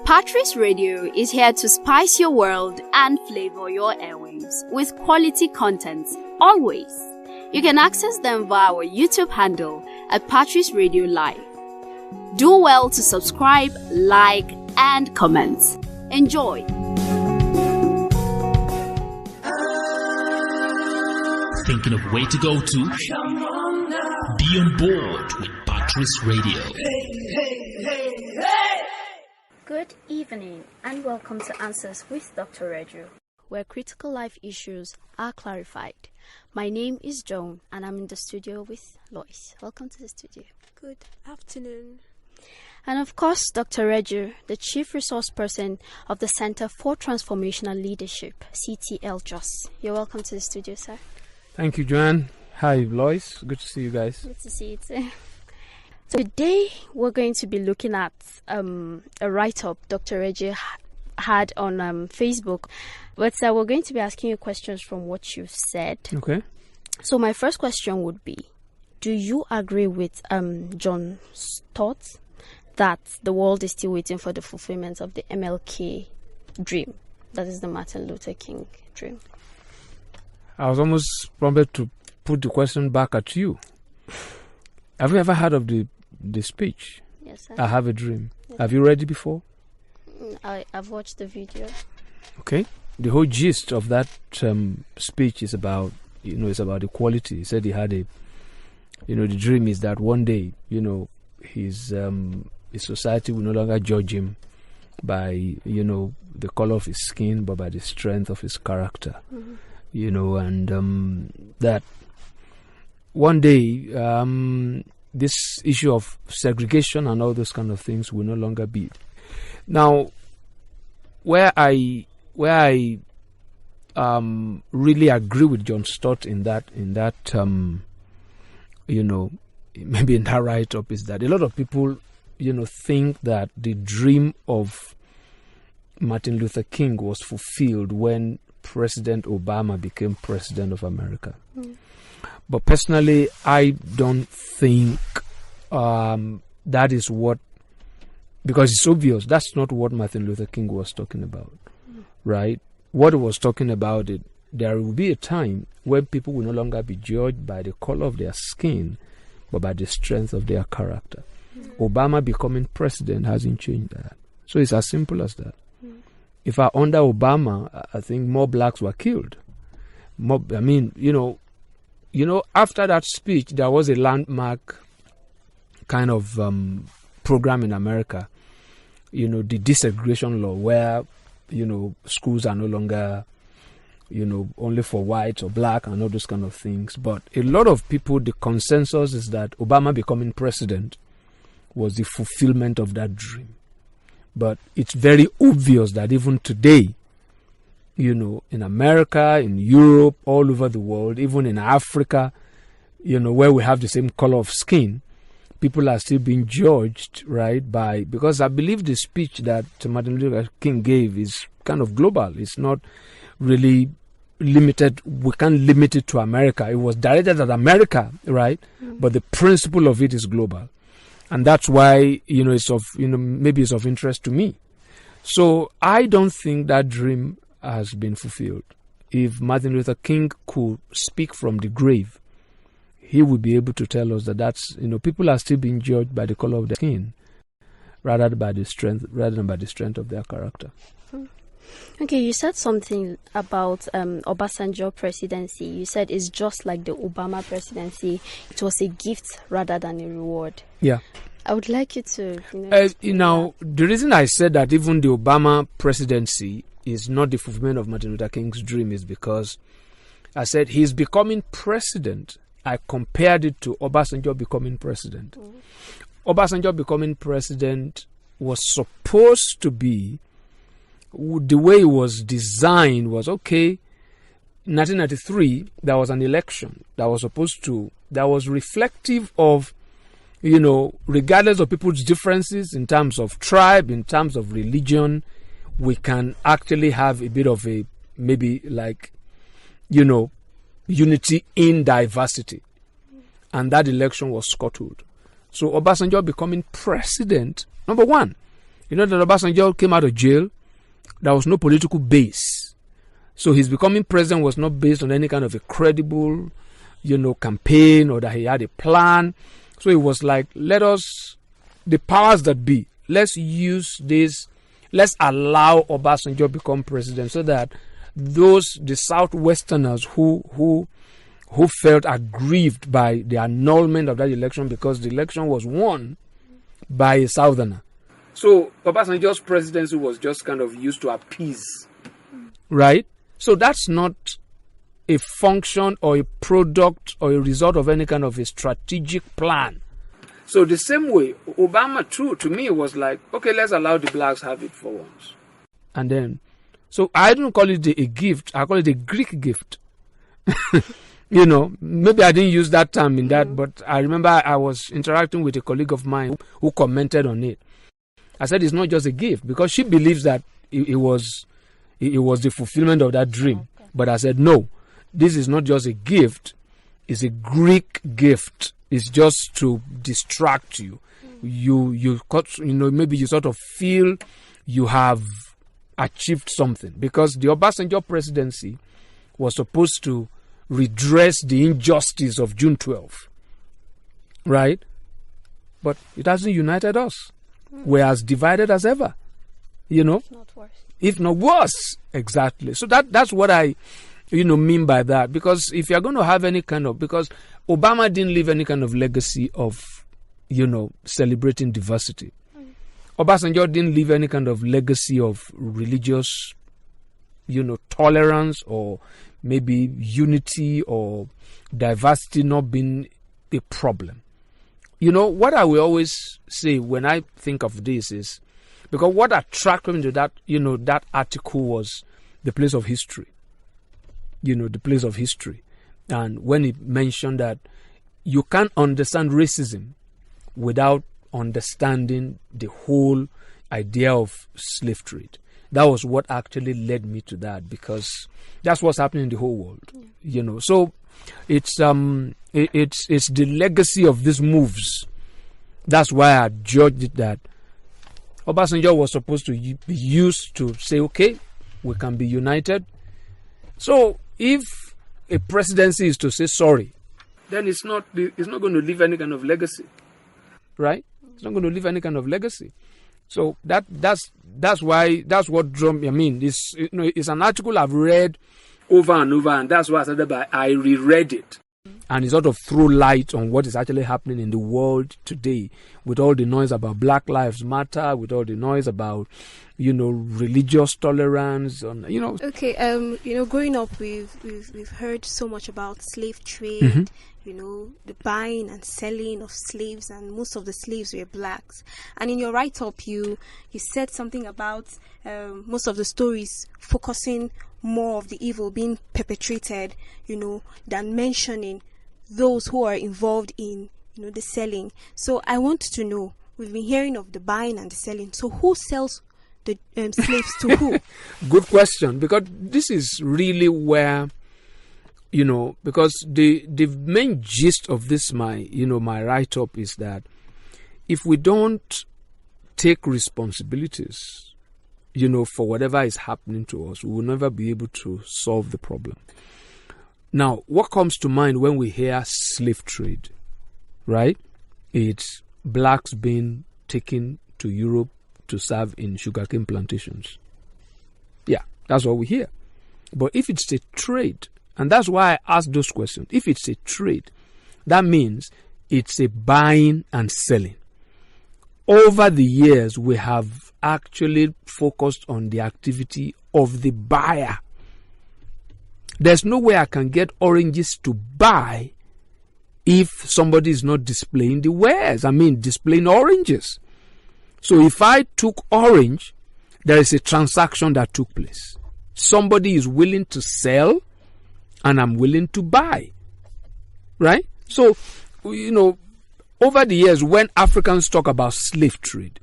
Patrice Radio is here to spice your world and flavor your airwaves with quality content, always. You can access them via our YouTube handle at Patrice Radio Live. Do well to subscribe, like, and comment. Enjoy. Thinking of where to go to? Be on board with Patrice Radio. Good evening and welcome to Answers with Dr. Reju, where critical life issues are clarified. My name is Joan and I'm in the studio with Lois. Welcome to the studio. Good afternoon. And of course, Dr. Reju, the Chief Resource Person of the Center for Transformational Leadership, CTL JOS. You're welcome to the studio, sir. Thank you, Joanne. Hi, Lois. Good to see you guys. Good to see you too. So today we're going to be looking at a write-up Dr. Reju had on Facebook. But we're going to be asking you questions from what you've said. Okay. So my first question would be, do you agree with John's thoughts that the world is still waiting for the fulfillment of the MLK dream? That is the Martin Luther King dream. I was almost prompted to put the question back at you. Have you ever heard of the speech? Yes, sir. I Have a Dream. Yes. Have you read it before? I've watched the video. Okay. The whole gist of that speech is about, it's about equality. He said he had the dream is that one day, his society will no longer judge him by, the color of his skin, but by the strength of his character. Mm-hmm. And that one day, this issue of segregation and all those kind of things will no longer be. Now, where I really agree with John Stott in that maybe in that write-up is that a lot of people think that the dream of Martin Luther King was fulfilled when President Obama became president of America. Mm. But personally, I don't think that is what, because it's obvious, that's not what Martin Luther King was talking about, right? What he was talking about, there will be a time when people will no longer be judged by the color of their skin, but by the strength of their character. Obama becoming president hasn't changed that. So it's as simple as that. If under Obama, I think more blacks were killed. After that speech, there was a landmark kind of program in America, the desegregation law, where, schools are no longer, only for white or black and all those kind of things. But a lot of people, the consensus is that Obama becoming president was the fulfillment of that dream. But it's very obvious that even today, in America, in Europe, all over the world, even in Africa, where we have the same color of skin, people are still being judged, right, because I believe the speech that Martin Luther King gave is kind of global. It's not really limited. We can't limit it to America. It was directed at America, right? Mm-hmm. But the principle of it is global. And that's why, maybe it's of interest to me. So I don't think that dream has been fulfilled. If Martin Luther King could speak from the grave, he would be able to tell us that that's, people are still being judged by the color of their skin rather than by the strength of their character. Okay, you said something about Obasanjo presidency. You said it's just like the Obama presidency. It was a gift rather than a reward. Yeah. I would like you to... the reason I said that even the Obama presidency is not the fulfillment of Martin Luther King's dream is because I said he's becoming president. I compared it to Obasanjo becoming president. Mm-hmm. Obasanjo becoming president was supposed to be, the way it was designed was, okay, 1993, there was an election that was reflective of, regardless of people's differences in terms of tribe, in terms of religion, we can actually have a bit of a, maybe like, unity in diversity. And that election was scuttled. So Obasanjo becoming president, number one, you know that Obasanjo came out of jail. There was no political base. So his becoming president was not based on any kind of a credible, campaign, or that he had a plan. So it was like, the powers that be, let's use this, let's allow Obasanjo become president so that the Southwesterners who felt aggrieved by the annulment of that election, because the election was won by a Southerner. So Obasanjo's presidency was just kind of used to appease, right? So that's not a function or a product or a result of any kind of a strategic plan. So the same way, Obama too, to me, was like, okay, let's allow the blacks have it for once. And then, so I don't call it a gift, I call it a Greek gift. Maybe I didn't use that term in that, but I remember I was interacting with a colleague of mine who commented on it. I said it's not just a gift, because she believes that it was the fulfillment of that dream. Okay. But I said, no, this is not just a gift, it's a Greek gift. It's just to distract you. Maybe you sort of feel you have achieved something, because the Obasanjo presidency was supposed to redress the injustice of June 12th, right? But it hasn't united us. We're as divided as ever, If not worse. If not worse, exactly. So that's what I, mean by that. Because if you're going to have any kind of, because Obama didn't leave any kind of legacy of, celebrating diversity. Obasanjo didn't leave any kind of legacy of religious, tolerance, or maybe unity or diversity not being a problem. What I will always say when I think of this is, because what attracted me to that, that article was the place of history. The place of history. And when it mentioned that you can't understand racism without understanding the whole idea of slave trade. That was what actually led me to that, because that's what's happening in the whole world. So it's the legacy of these moves. That's why I judged it that Obasanjo was supposed to be used to say, okay, we can be united. So if a presidency is to say sorry, then it's not going to leave any kind of legacy, right? It's not going to leave any kind of legacy. So that's what drew me. I mean, it's an article I've read over and over, and that's why I said that I reread it. And it sort of threw light on what is actually happening in the world today, with all the noise about Black Lives Matter, with all the noise about, religious tolerance, Okay, growing up, we've heard so much about slave trade, the buying and selling of slaves, and most of the slaves were blacks. And in your write-up, you said something about most of the stories focusing more of the evil being perpetrated, than mentioning those who are involved in, the selling. So I want to know, we've been hearing of the buying and the selling. So who sells the slaves to who? Good question, because this is really where, because the main gist of this, my write-up is that if we don't take responsibilities, for whatever is happening to us, we will never be able to solve the problem. Now, what comes to mind when we hear slave trade, right? It's blacks being taken to Europe to serve in sugarcane plantations. Yeah, that's what we hear. But if it's a trade, and that's why I asked those questions, if it's a trade, that means it's a buying and selling. Over the years, we have actually focused on the activity of the buyer. There's no way I can get oranges to buy if somebody is not displaying the wares. Displaying oranges. So if I took orange, there is a transaction that took place. Somebody is willing to sell, and I'm willing to buy. Right? So, over the years, when Africans talk about slave trade,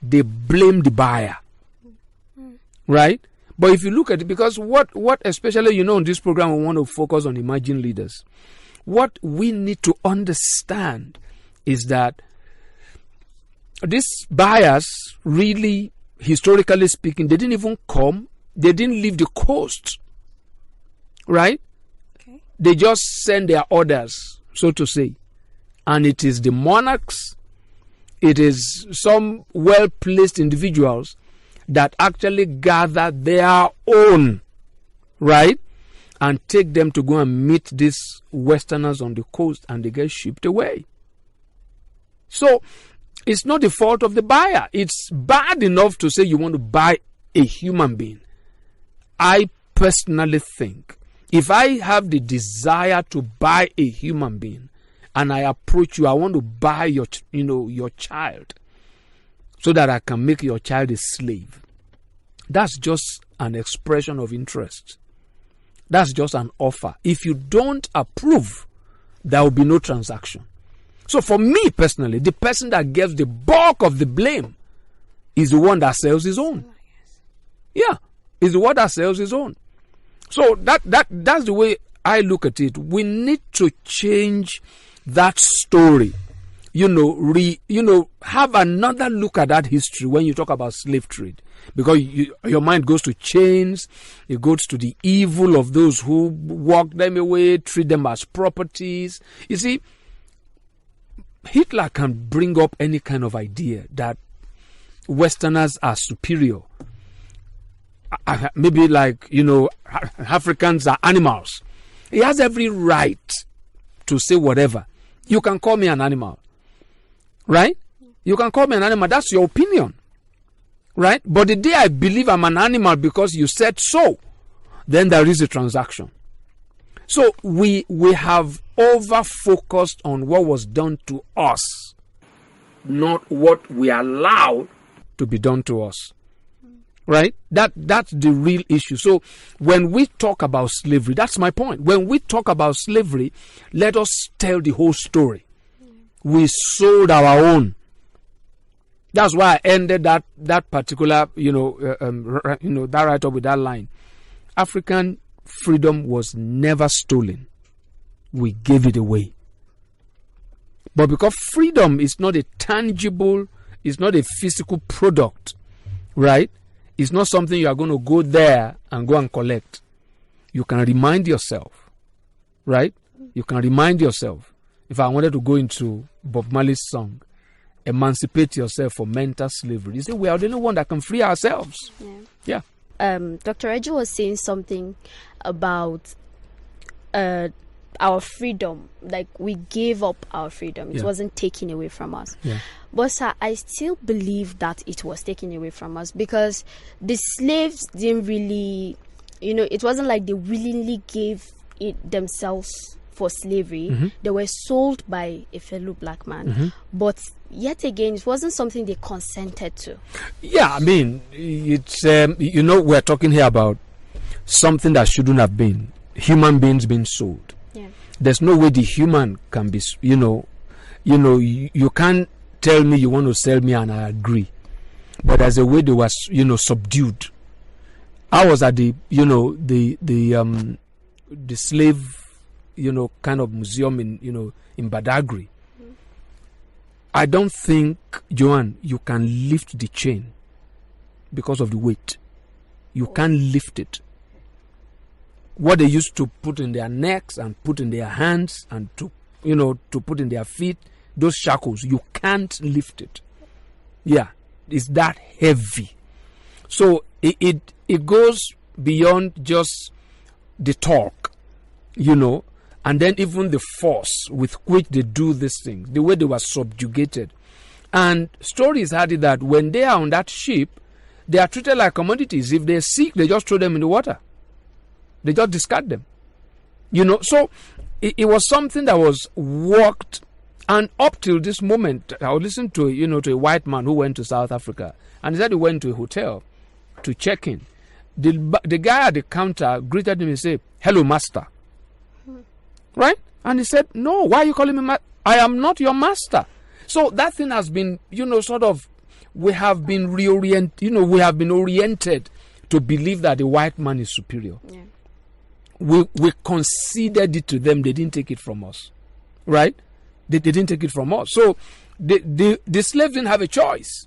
they blame the buyer. Right? But if you look at it, because what especially, in this program, we want to focus on emerging leaders. What we need to understand is that these buyers really, historically speaking, they didn't even come. They didn't leave the coast, right? Okay. They just send their orders, so to say. And it is the monarchs, it is some well-placed individuals that actually gather their own, right? And take them to go and meet these Westerners on the coast, and they get shipped away. So, it's not the fault of the buyer. It's bad enough to say you want to buy a human being. I personally think if I have the desire to buy a human being and I approach you, I want to buy your child so that I can make your child a slave. That's just an expression of interest. That's just an offer. If you don't approve, there will be no transaction. So for me personally, the person that gets the bulk of the blame is the one that sells his own. Yeah, is the one that sells his own. So that's the way I look at it. We need to change that story. Have another look at that history when you talk about slave trade. Because your mind goes to chains, it goes to the evil of those who walk them away, treat them as properties. You see, Hitler can bring up any kind of idea that Westerners are superior. Maybe Africans are animals. He has every right to say whatever. You can call me an animal, right? You can call me an animal. That's your opinion, right? But the day I believe I'm an animal because you said so, then there is a transaction. So we have over-focused on what was done to us, not what we allowed to be done to us. Right? That's the real issue. So when we talk about slavery, that's my point. When we talk about slavery, let us tell the whole story. We sold our own. That's why I ended that particular, that right up with that line. African freedom was never stolen. We gave it away. But because freedom is not a tangible, it's not a physical product, right? It's not something you are going to go there and go and collect. You can remind yourself, right? You can remind yourself. If I wanted to go into Bob Marley's song, emancipate yourself from mental slavery, you say we are the only one that can free ourselves. Yeah. Dr. Reggie was saying something about our freedom, like we gave up our freedom. It wasn't taken away from us. Yeah. But sir, I still believe that it was taken away from us because the slaves didn't really, it wasn't like they willingly gave it themselves for slavery. Mm-hmm. They were sold by a fellow black man. Mm-hmm. But yet again, it wasn't something they consented to. Yeah, I mean, it's, we're talking here about something that shouldn't have been. Human beings being sold. Yeah. There's no way the human can be, you can't tell me you want to sell me and I agree. But there's a way they were, subdued. I was at the slave, kind of museum in Badagry. Mm-hmm. I don't think, Joanne, you can lift the chain because of the weight. You can't lift it. What they used to put in their necks and put in their hands and to put in their feet, those shackles, you can't lift it. Yeah, it's that heavy. So it goes beyond just the torque, and then even the force with which they do these things, the way they were subjugated. And stories had it that when they are on that ship, they are treated like commodities. If they're sick, they just throw them in the water. They just discard them. So it was something that was worked. And up till this moment, I was listening to a white man who went to South Africa, and he said he went to a hotel to check in. The guy at the counter greeted him and said, "Hello, master." Right? And he said, "No, why are you calling me master? I am not your master." So that thing has been, we have been we have been oriented to believe that the white man is superior. Yeah. We conceded it to them. They didn't take it from us. Right? They didn't take it from us. So The slave didn't have a choice.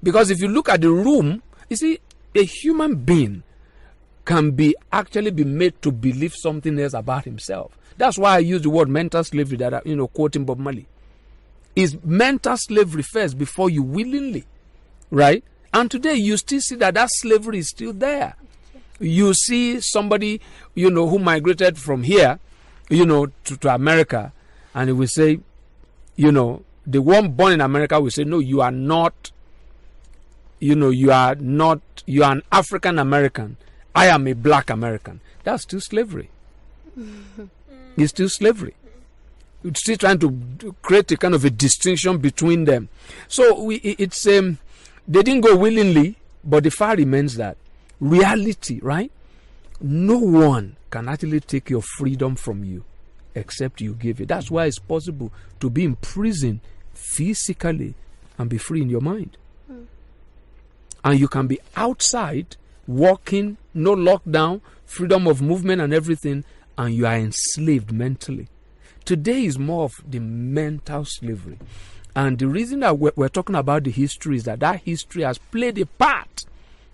Because if you look at the room, you see, a human being can actually be made to believe something else about himself. That's why I use the word mental slavery, that quoting Bob Marley. Is mental slavery first before you willingly, right? And today you still see that slavery is still there. You see somebody, who migrated from here, to America, and he will say, the one born in America will say, no, you are not, you are an African American. I am a black American. That's still slavery. It's still slavery. It's still trying to create a kind of a distinction between them. So they didn't go willingly, but the fact remains that reality, right? No one can actually take your freedom from you except you give it. That's why it's possible to be in prison physically and be free in your mind. And you can be outside, walking, no lockdown, freedom of movement and everything, and you are enslaved mentally. Today is more of the mental slavery. And the reason that we're talking about the history is that history has played a part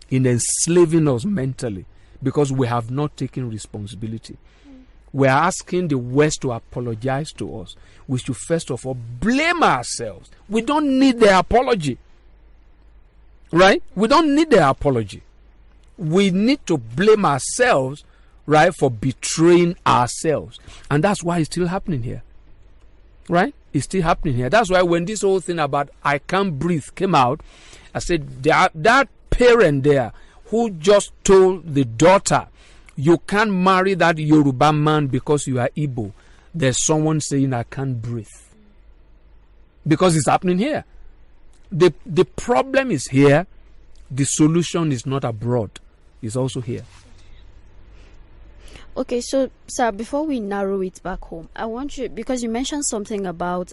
in enslaving us mentally, because we have not taken responsibility. We're asking the West to apologize to us. We should first of all blame ourselves. We don't need their apology. Right? We don't need their apology. We need to blame ourselves, right, for betraying ourselves. And that's why it's still happening here. Right? It's still happening here. That's why when this whole thing about I can't breathe came out, I said that parent there who just told the daughter, you can't marry that Yoruba man because you are Igbo. There's someone saying I can't breathe. Because it's happening here. The problem is here. The solution is not abroad. It's also here. Okay, so sir, before we narrow it back home, I want you, because you mentioned something about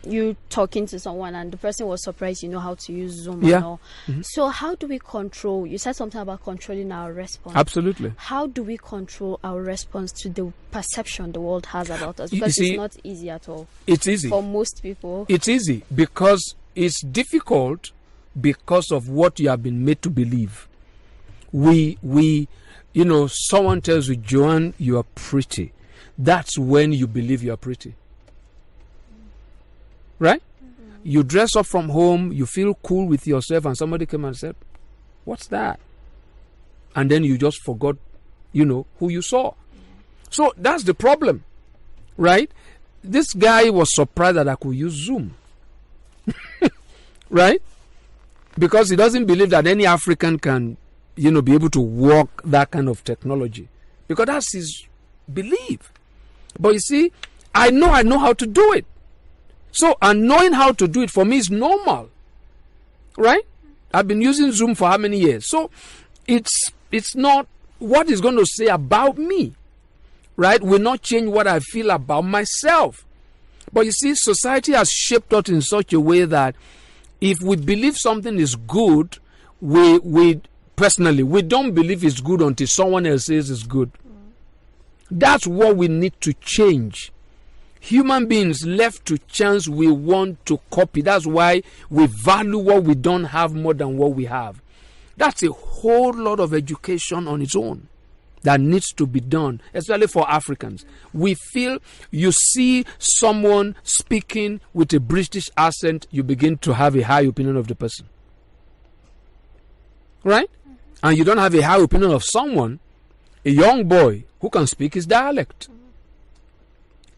you talking to someone and the person was surprised you know how to use Zoom and all. Mm-hmm. So how do we control, you said something about controlling our response. Absolutely. How do we control our response to the perception the world has about us? Because it's not easy at all. It's easy. For most people. It's easy because it's difficult because of what you have been made to believe. Someone tells you, Joanne, you are pretty. That's when you believe you are pretty. Right? Mm-hmm. You dress up from home, you feel cool with yourself, and somebody came and said, what's that? And then you just forgot, who you saw. Mm-hmm. So that's the problem. Right? This guy was surprised that I could use Zoom. Right? Because he doesn't believe that any African can be able to work that kind of technology, because that's his belief. But you see, I know how to do it. So, and knowing how to do it for me is normal, right? I've been using Zoom for how many years? So, it's not what is going to say about me, right? Will not change what I feel about myself. But you see, society has shaped us in such a way that if we believe something is good, we personally, we don't believe it's good until someone else says it's good. That's what we need to change. Human beings left to chance, we want to copy. That's why we value what we don't have more than what we have. That's a whole lot of education on its own that needs to be done, especially for Africans. We feel, you see someone speaking with a British accent, you begin to have a high opinion of the person. Right? And you don't have a high opinion of someone, a young boy who can speak his dialect.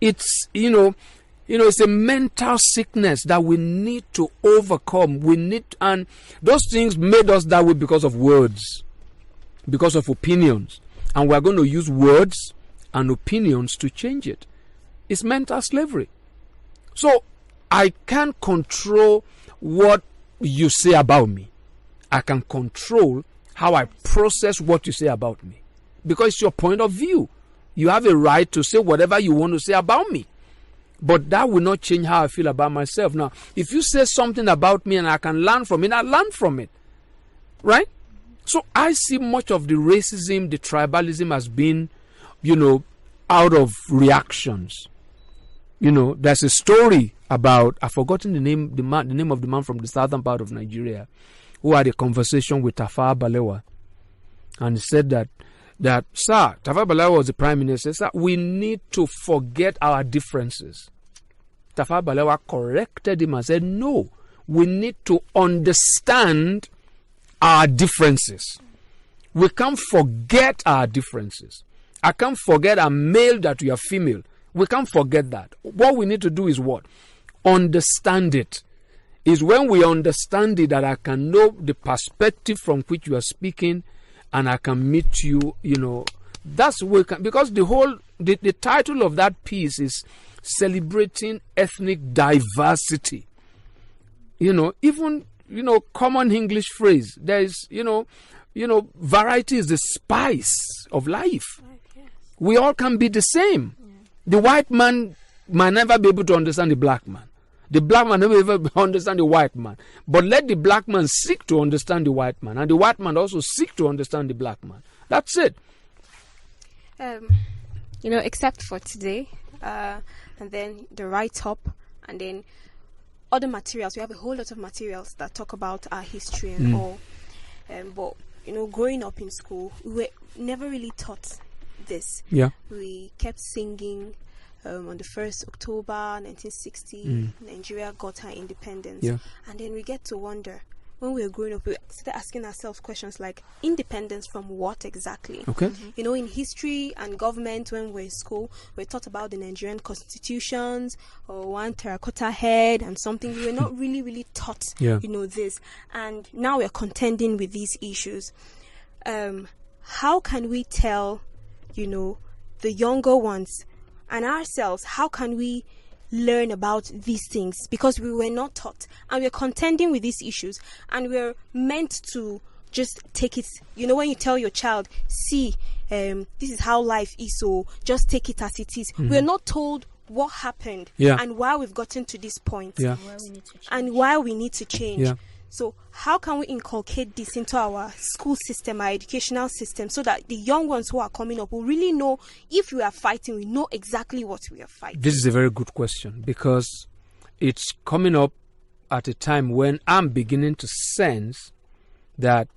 It's, it's a mental sickness that we need to overcome. And those things made us that way because of words, because of opinions. And we're going to use words and opinions to change it. It's mental slavery. So I can't control what you say about me. I can control how I process what you say about me, because it's your point of view. You have a right to say whatever you want to say about me, but that will not change how I feel about myself. Now, if you say something about me and I can learn from it, I learn from it, right? So I see much of the racism, the tribalism has been, out of reactions. There's a story about, I've forgotten the name of the man from the southern part of Nigeria who had a conversation with Tafawa Balewa, and he said that sir, Tafawa Balewa was the prime minister, sir, we need to forget our differences. Tafawa Balewa corrected him and said, no, we need to understand our differences. We can't forget our differences. I can't forget I'm male that you are female. We can't forget that. What we need to do is what? Understand it. Is when we understand it that I can know the perspective from which you are speaking, and I can meet you, that's we can, because the title of that piece is Celebrating Ethnic Diversity. Even common English phrase, there is, variety is the spice of life. We all can be the same. The white man might never be able to understand the black man. The black man never ever understand the white man. But let the black man seek to understand the white man, and the white man also seek to understand the black man. That's it. Except for today, and then the write-up, and then other materials. We have a whole lot of materials that talk about our history and all. But growing up in school, we were never really taught this. Yeah. We kept singing on the 1st October 1960, Nigeria got her independence. Yeah. And then we get to wonder, when we were growing up, we started asking ourselves questions like, independence from what exactly? Okay. In history and government, when we're in school, we're taught about the Nigerian constitutions, or one terracotta head and something. We were not really taught, this. And now we're contending with these issues. How can we tell, the younger ones and ourselves, how can we learn about these things? Because we were not taught, and we're contending with these issues, and we're meant to just take it. When you tell your child, see, this is how life is, so just take it as it is. We're not told what happened and why we've gotten to this point, and why we need to change. Yeah. So how can we inculcate this into our school system, our educational system, so that the young ones who are coming up will really know, if we are fighting, we know exactly what we are fighting? This is a very good question, because it's coming up at a time when I'm beginning to sense that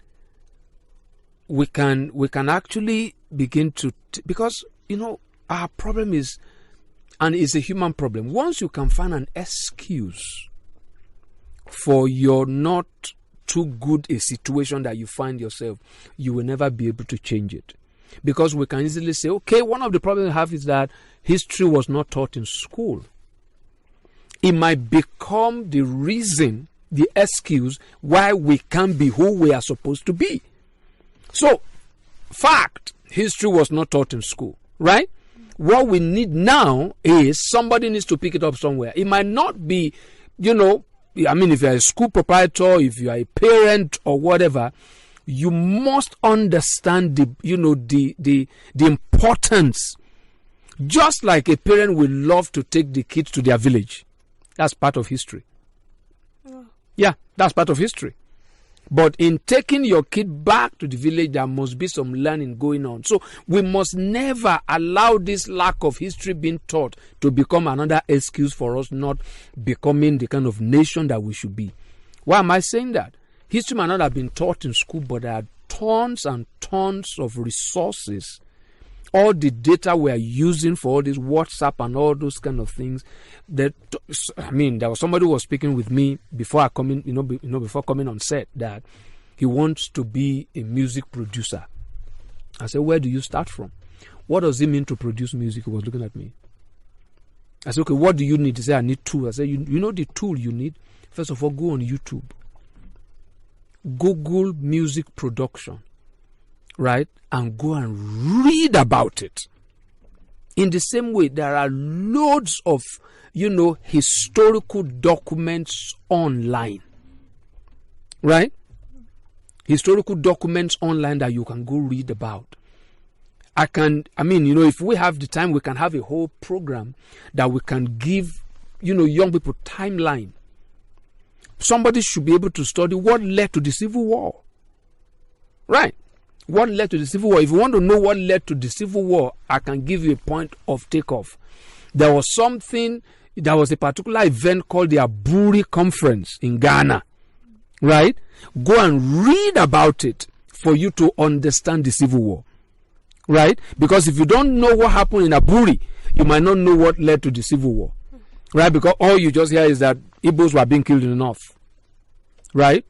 we can actually begin to, because, our problem is, and it's a human problem. Once you can find an excuse for your not too good a situation that you find yourself, you will never be able to change it. Because we can easily say, okay, one of the problems we have is that history was not taught in school. It might become the reason, the excuse why we can't be who we are supposed to be. So, fact, history was not taught in school, right? What we need now is somebody needs to pick it up somewhere. It might not be, if you're a school proprietor, if you are a parent or whatever, you must understand the importance. Just like a parent will love to take the kids to their village. That's part of history. Yeah, that's part of history. But in taking your kid back to the village, there must be some learning going on. So we must never allow this lack of history being taught to become another excuse for us not becoming the kind of nation that we should be. Why am I saying that? History might not have been taught in school, but there are tons and tons of resources. All the data we are using for all this WhatsApp and all those kind of things. There was somebody who was speaking with me before before coming on set, that he wants to be a music producer. I said, where do you start from? What does it mean to produce music? He was looking at me. I said, okay, what do you need? He said, I need tools. I said, you know the tool you need? First of all, go on YouTube. Google music production. Right? And go and read about it. In the same way, there are loads of, historical documents online. Right? Historical documents online that you can go read about. If we have the time, we can have a whole program that we can give, young people timeline. Somebody should be able to study what led to the Civil War. Right? What led to the Civil War? If you want to know what led to the Civil War, I can give you a point of takeoff. There was something, There was a particular event called the Aburi Conference in Ghana, right? Go and read about it for you to understand the Civil War, right? Because if you don't know what happened in Aburi, you might not know what led to the Civil War, right? Because all you just hear is that Igbos were being killed in the north, right?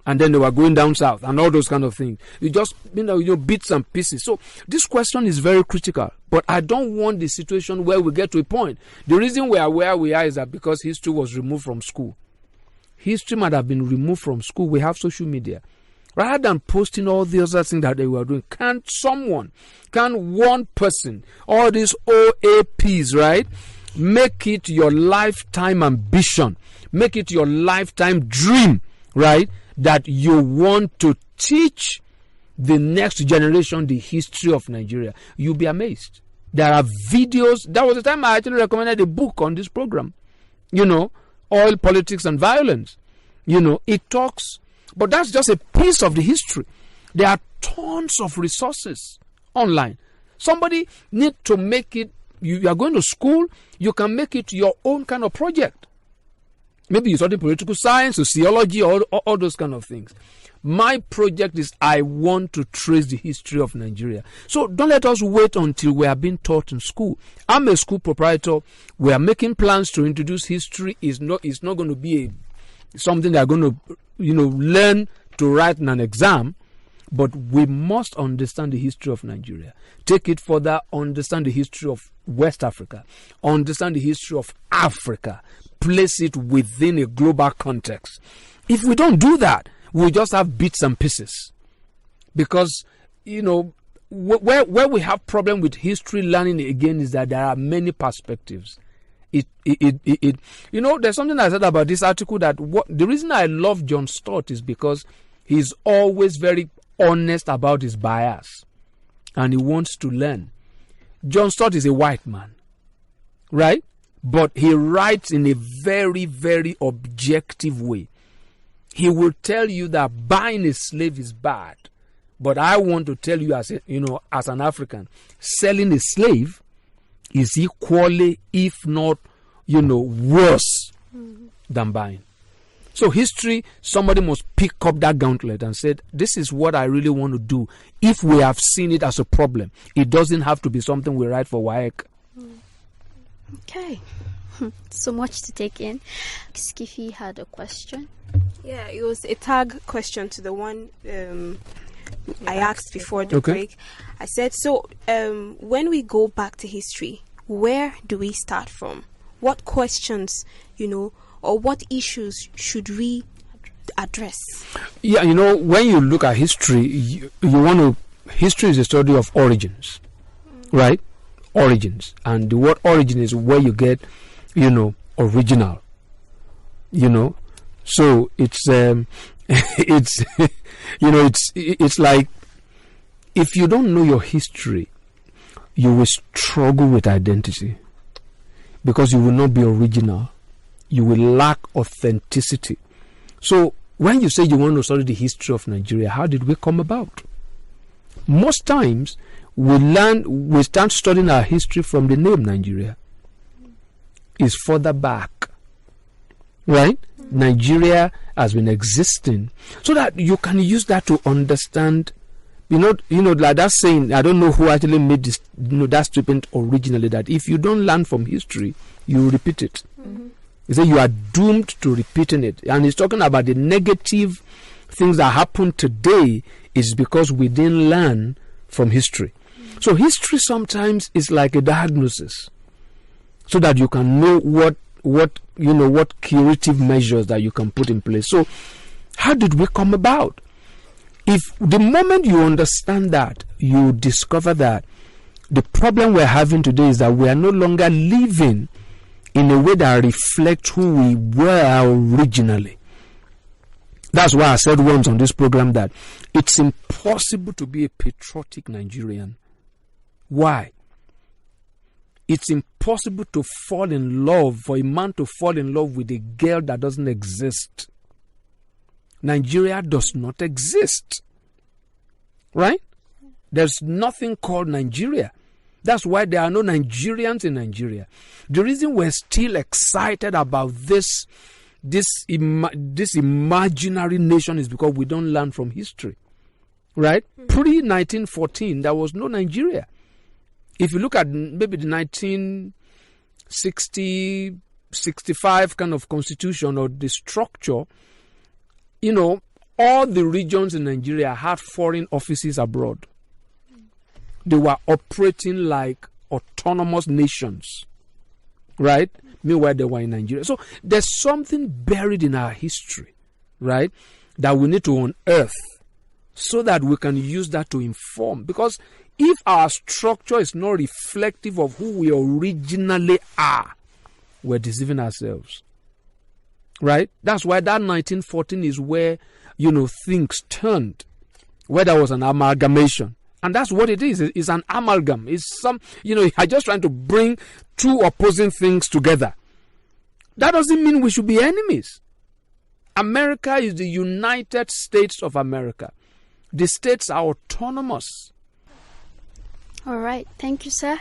And then they were going down south and all those kind of things. You just, bits and pieces. So this question is very critical. But I don't want the situation where we get to a point. The reason we are where we are is that because history was removed from school. History might have been removed from school. We have social media. Rather than posting all the other things that they were doing, can one person, all these OAPs, right, make it your lifetime ambition, make it your lifetime dream, right, that you want to teach the next generation the history of Nigeria? You'll be amazed. There are videos. That was the time I actually recommended a book on this program, Oil, Politics and Violence. It talks, but that's just a piece of the history. There are tons of resources online. Somebody need to make it. You are going to school, you can make it your own kind of project. Maybe you study political science, sociology, or all those kind of things. My project is I want to trace the history of Nigeria. So don't let us wait until we are being taught in school. I'm a school proprietor. We are making plans to introduce history. It's not going to be something they're going to, learn to write in an exam. But we must understand the history of Nigeria. Take it further, understand the history of West Africa. Understand the history of Africa. Place it within a global context. If we don't do that, we'll just have bits and pieces. Because, where we have problem with history learning again is that there are many perspectives. There's something I said about this article that the reason I love John Stott is because he's always very honest about his bias. And he wants to learn. John Stott is a white man, right? But he writes in a very, very objective way. He will tell you that buying a slave is bad. But I want to tell you as an African, selling a slave is equally, if not, worse than buying. So history, somebody must pick up that gauntlet and say, this is what I really want to do. If we have seen it as a problem, it doesn't have to be something we write for WAEC. Okay. So much to take in. Skiffy had a question. Yeah, it was a tag question to the one I asked before the break. I said, so when we go back to history, where do we start from? What questions, or what issues should we address? Yeah, when you look at history, history is a study of origins, right? Origins. And the word origin is where you get, original, So it's, it's like, if you don't know your history, you will struggle with identity because you will not be original. You will lack authenticity. So when you say you want to study the history of Nigeria, how did we come about? Most times we start studying our history from the name Nigeria. It's further back, right? Nigeria has been existing, so that you can use that to understand. Like that saying, I don't know who actually made this, that statement originally, that if you don't learn from history, you repeat it. He said you are doomed to repeating it. And he's talking about the negative things that happen today is because we didn't learn from history. So history sometimes is like a diagnosis, so that you can know what curative measures that you can put in place. So how did we come about? If the moment you understand that, you discover that the problem we're having today is that we are no longer living in a way that reflects who we were originally. That's why I said once on this program that it's impossible to be a patriotic Nigerian. Why? It's impossible to fall in love, for a man to fall in love with a girl that doesn't exist. Nigeria does not exist. Right? There's nothing called Nigeria. That's why there are no Nigerians in Nigeria. The reason we're still excited about this imaginary nation is because we don't learn from history, right? Pre-1914, there was no Nigeria. If you look at maybe the 1960, 65 kind of constitution or the structure, you know, all the regions in Nigeria had foreign offices abroad. They were operating like autonomous nations, right? Meanwhile, they were in Nigeria. So there's something buried in our history, right, that we need to unearth so that we can use that to inform. Because if our structure is not reflective of who we originally are, we're deceiving ourselves, right? That's why that 1914 is where, you know, things turned, where there was an amalgamation. And that's what it is. It's an amalgam. It's some, you know, you're just trying to bring two opposing things together. That doesn't mean we should be enemies. America is the United States of America. The states are autonomous. All right. Thank you, sir.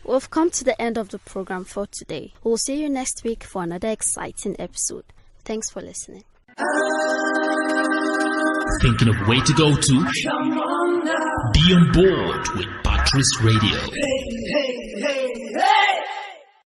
We've come to the end of the program for today. We'll see you next week for another exciting episode. Thanks for listening. Thinking of where to go to? Be on board with Patrice Radio.